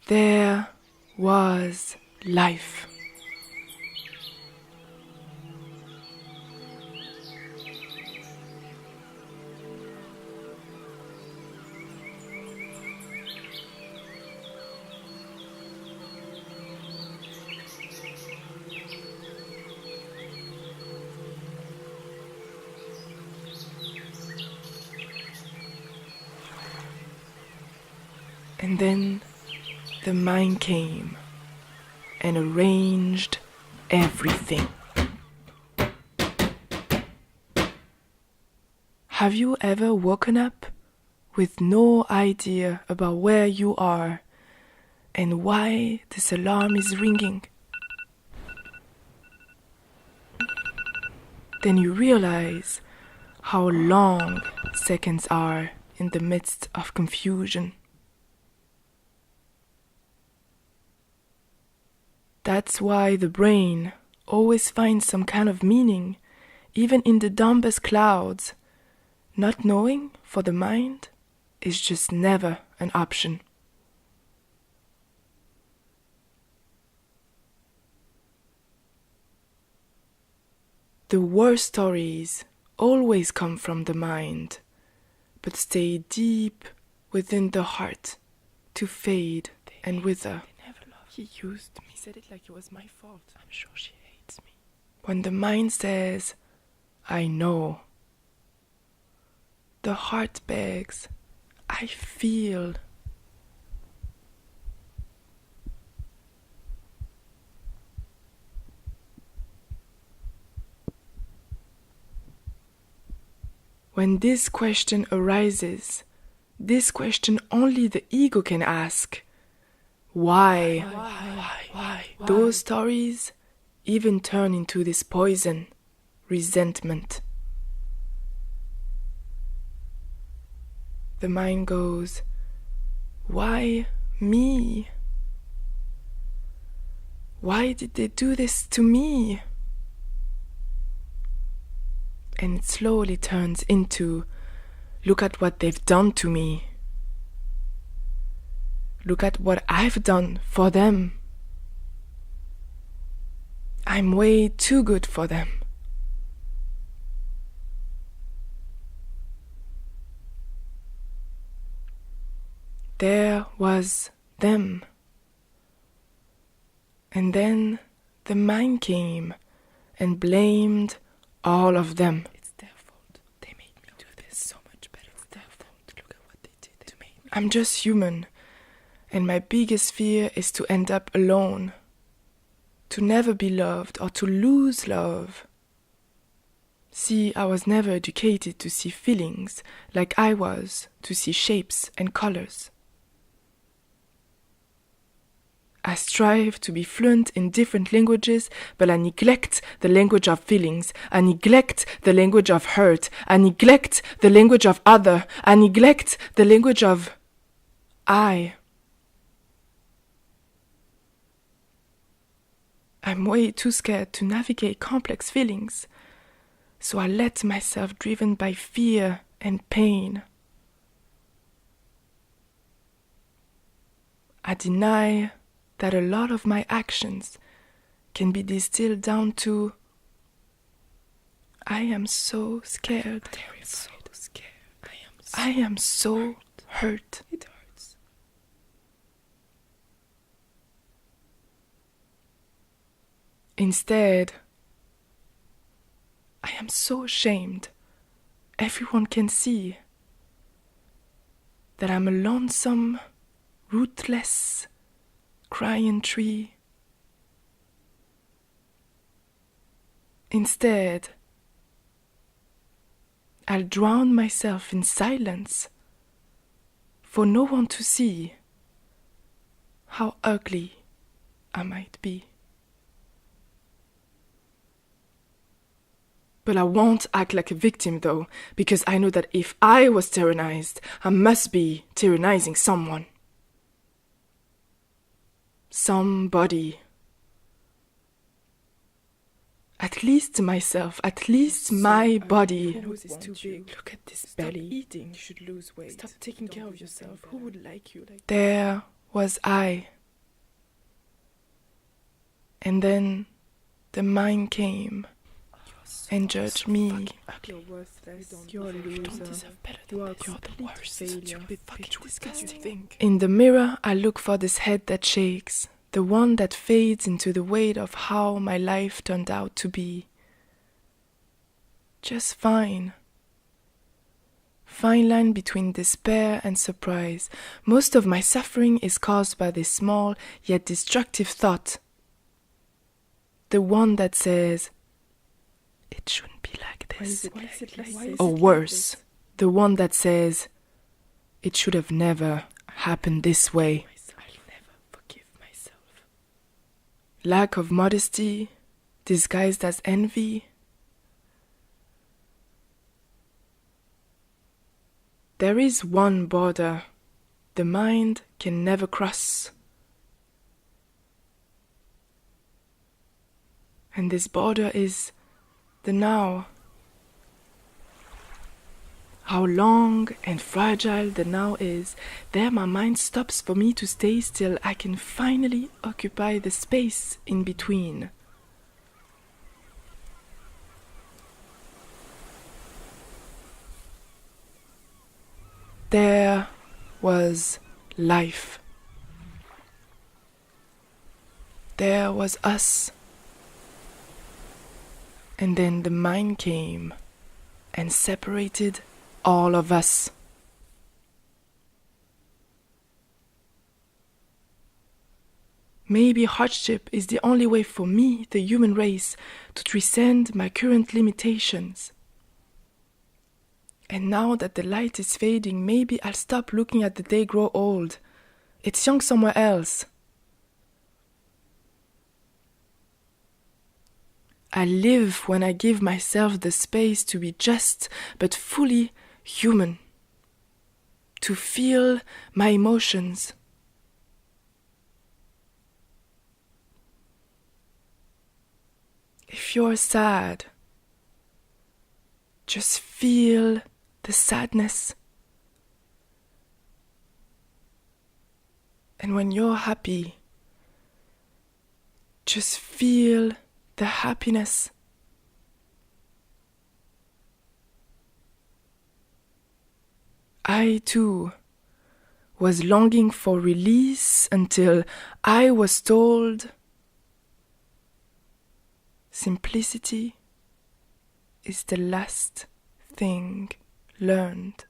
There was life. And then the mind came and arranged everything. Have you ever woken up with no idea about where you are and why this alarm is ringing? Then you realize how long seconds are in the midst of confusion. That's why the brain always finds some kind of meaning, even in the dumbest clouds. Not knowing, for the mind, is just never an option. The worst stories always come from the mind, but stay deep within the heart to fade and wither. He used me. He said it like it was my fault. I'm sure she hates me. When the mind says, I know, the heart begs, I feel. When this question arises, this question only the ego can ask. Why? Those stories even turn into this poison, resentment. The mind goes, why me? Why did they do this to me? And it slowly turns into, look at what they've done to me. Look at what I've done for them. I'm way too good for them. There was them. And then the mind came and blamed all of them. It's their fault. They made me do this so much better. It's their fault. Look at what they did to me. I'm just human. And my biggest fear is to end up alone, to never be loved or to lose love. See, I was never educated to see feelings like I was to see shapes and colors. I strive to be fluent in different languages, but I neglect the language of feelings. I neglect the language of hurt. I neglect the language of other. I neglect the language of I. I'm way too scared to navigate complex feelings, so I let myself driven by fear and pain. I deny that a lot of my actions can be distilled down to I am so scared. I am so hurt. It hurts. Instead, I am so ashamed. Everyone can see that I'm a lonesome, rootless, crying tree. Instead, I'll drown myself in silence for no one to see how ugly I might be. But I won't act like a victim though, because I know that if I was tyrannized, I must be tyrannizing someone. Somebody. At least myself, at least my body. Your nose is too big. Look at this Stop belly. eating. You should lose weight. Stop taking care of yourself. Who would like you like that? There was I, And then the mind came and judged me. You're worthless. You're a loser. You are a complete failure. Disgusting thing. In the mirror, I look for this head that shakes, the one that fades into the weight of how my life turned out to be. Just fine. Fine line between despair and surprise. Most of my suffering is caused by this small yet destructive thought. The one that says, it shouldn't be like this. Or worse, the one that says, it should have never happened this way. I'll never forgive myself. Lack of modesty, disguised as envy. There is one border the mind can never cross. And this border is the now. How long and fragile the now is, there my mind stops for me to stay still. I can finally occupy the space in between. There was life. There was us. And then the mind came and separated all of us. Maybe hardship is the only way for me, the human race, to transcend my current limitations. And now that the light is fading, maybe I'll stop looking at the day grow old. It's young somewhere else. I live when I give myself the space to be just but fully human, to feel my emotions. If you're sad, just feel the sadness. And when you're happy, just feel the happiness. I too was longing for release until I was told simplicity is the last thing learned.